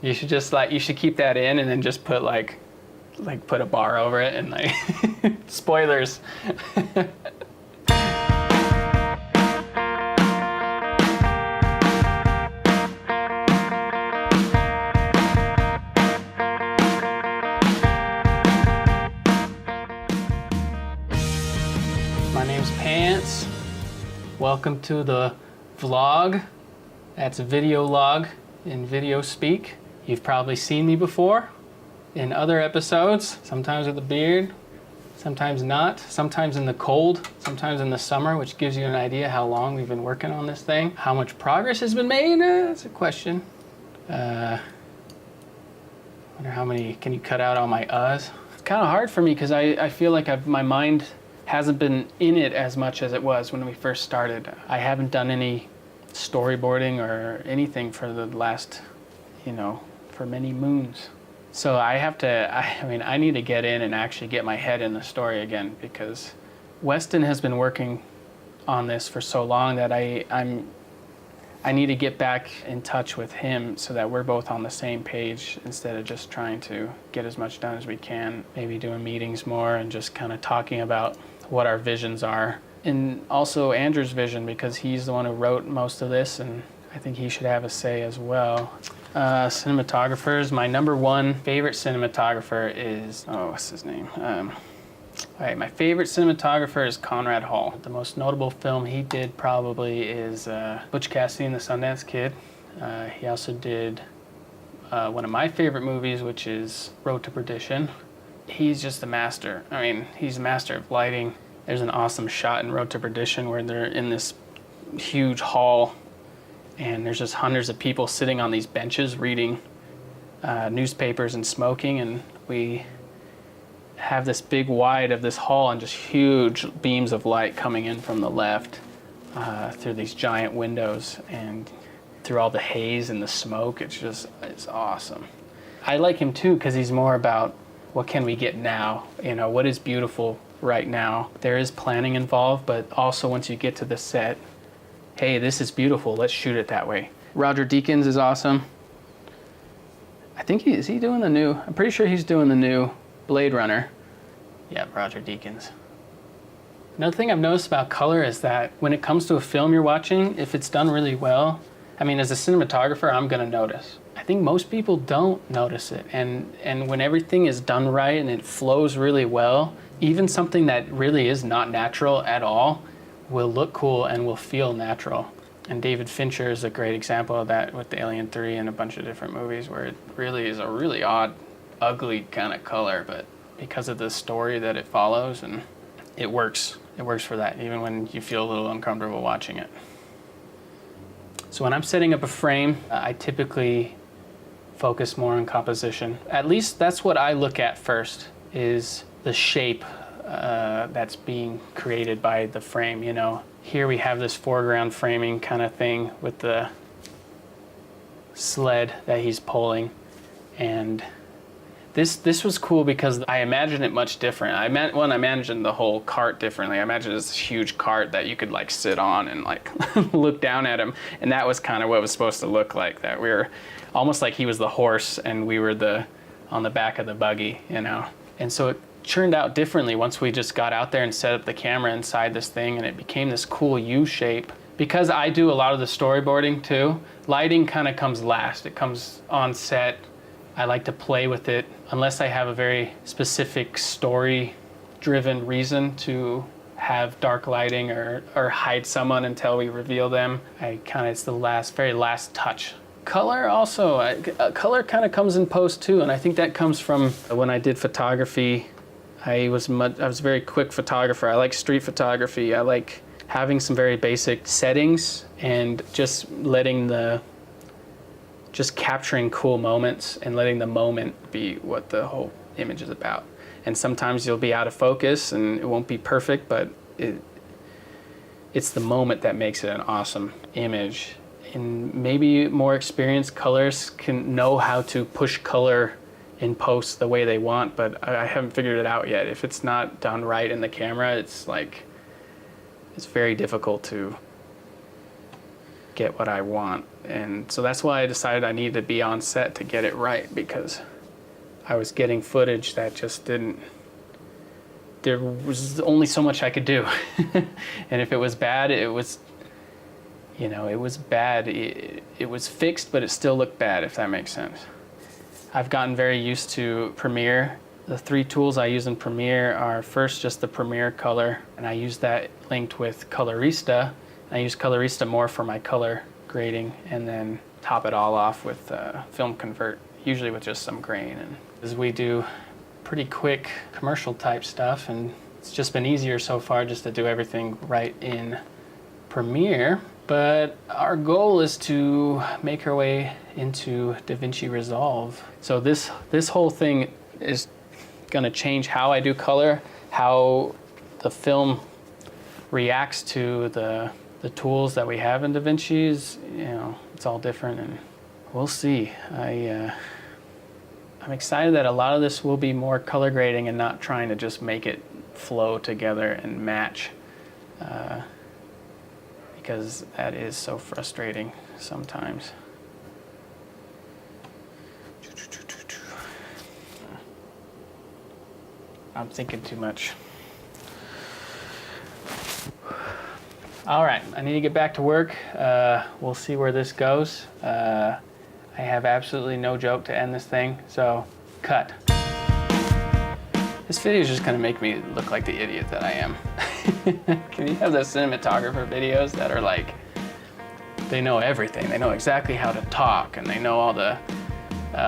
You should just you should keep that in and then just put put a bar over it and spoilers. My name's Pants. Welcome to the vlog. That's a video log in video speak. You've probably seen me before in other episodes, sometimes with a beard, sometimes not, sometimes in the cold, sometimes in the summer, which gives you an idea how long we've been working on this thing. How much progress has been made? That's a question. Wonder how many, can you cut out all my uhs? It's kind of hard for me because I feel like my mind hasn't been in it as much as it was when we first started. I haven't done any storyboarding or anything for the last, for many moons. So I need to get in and actually get my head in the story again, because Weston has been working on this for so long that I need to get back in touch with him so that we're both on the same page instead of just trying to get as much done as we can. Maybe doing meetings more and just kind of talking about what our visions are. And also Andrew's vision, because he's the one who wrote most of this, and I think he should have a say as well. Cinematographers, my number one favorite cinematographer is, what's his name? All right, my favorite cinematographer is Conrad Hall. The most notable film he did probably is Butch Cassidy and the Sundance Kid. He also did one of my favorite movies, which is Road to Perdition. He's just a master. I mean, he's a master of lighting. There's an awesome shot in Road to Perdition where they're in this huge hall and there's just hundreds of people sitting on these benches reading newspapers and smoking, and we have this big wide of this hall and just huge beams of light coming in from the left through these giant windows and through all the haze and the smoke. It's awesome. I like him too because he's more about what can we get now? What is beautiful right now? There is planning involved, but also once you get to the set, hey, this is beautiful, let's shoot it that way. Roger Deakins is awesome. I think is he doing the new? I'm pretty sure he's doing the new Blade Runner. Yeah, Roger Deakins. Another thing I've noticed about color is that when it comes to a film you're watching, if it's done really well, I mean, as a cinematographer, I'm gonna notice. I think most people don't notice it. And when everything is done right and it flows really well, even something that really is not natural at all will look cool and will feel natural. And David Fincher is a great example of that with Alien 3 and a bunch of different movies where it really is a really odd, ugly kind of color, but because of the story that it follows, and it works. It works for that, even when you feel a little uncomfortable watching it. So when I'm setting up a frame, I typically focus more on composition. At least that's what I look at first, is the shape that's being created by the frame. Here we have this foreground framing kind of thing with the sled that he's pulling, and this was cool because I imagined it much different. I imagined the whole cart differently. I imagined this huge cart that you could sit on and look down at him, and that was kind of what it was supposed to look like. That we were almost like he was the horse and we were on the back of the buggy, And so it turned out differently once we just got out there and set up the camera inside this thing, and it became this cool U shape. Because I do a lot of the storyboarding too, lighting kind of comes last. It comes on set. I like to play with it unless I have a very specific story-driven reason to have dark lighting or hide someone until we reveal them. It's the very last touch. Color also, color kind of comes in post too, and I think that comes from when I did photography. I was a very quick photographer. I like street photography. I like having some very basic settings and just capturing cool moments and letting the moment be what the whole image is about. And sometimes you'll be out of focus and it won't be perfect, but it's the moment that makes it an awesome image. And maybe more experienced colorists can know how to push color in post the way they want, but I haven't figured it out yet. If it's not done right in the camera, it's very difficult to get what I want. And so that's why I decided I needed to be on set to get it right, because I was getting footage that just didn't, there was only so much I could do. And if it was bad, it was, you know, it was bad. It was fixed, but it still looked bad, if that makes sense. I've gotten very used to Premiere. The 3 tools I use in Premiere are first just the Premiere color, and I use that linked with Colorista. I use Colorista more for my color grading, and then top it all off with Film Convert, usually with just some grain. And as we do pretty quick commercial type stuff, and it's just been easier so far just to do everything right in Premiere. But our goal is to make our way into DaVinci Resolve. So this whole thing is gonna change how I do color, how the film reacts to the tools that we have in DaVinci's. You know, it's all different, and we'll see. I'm excited that a lot of this will be more color grading and not trying to just make it flow together and match, because that is so frustrating sometimes. I'm thinking too much. All right, I need to get back to work. We'll see where this goes. I have absolutely no joke to end this thing, so cut. This video is just gonna make me look like the idiot that I am. Can you have those cinematographer videos that are like, they know everything, they know exactly how to talk, and they know all the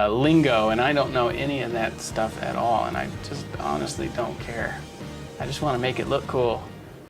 lingo, and I don't know any of that stuff at all, and I just honestly don't care. I just wanna make it look cool.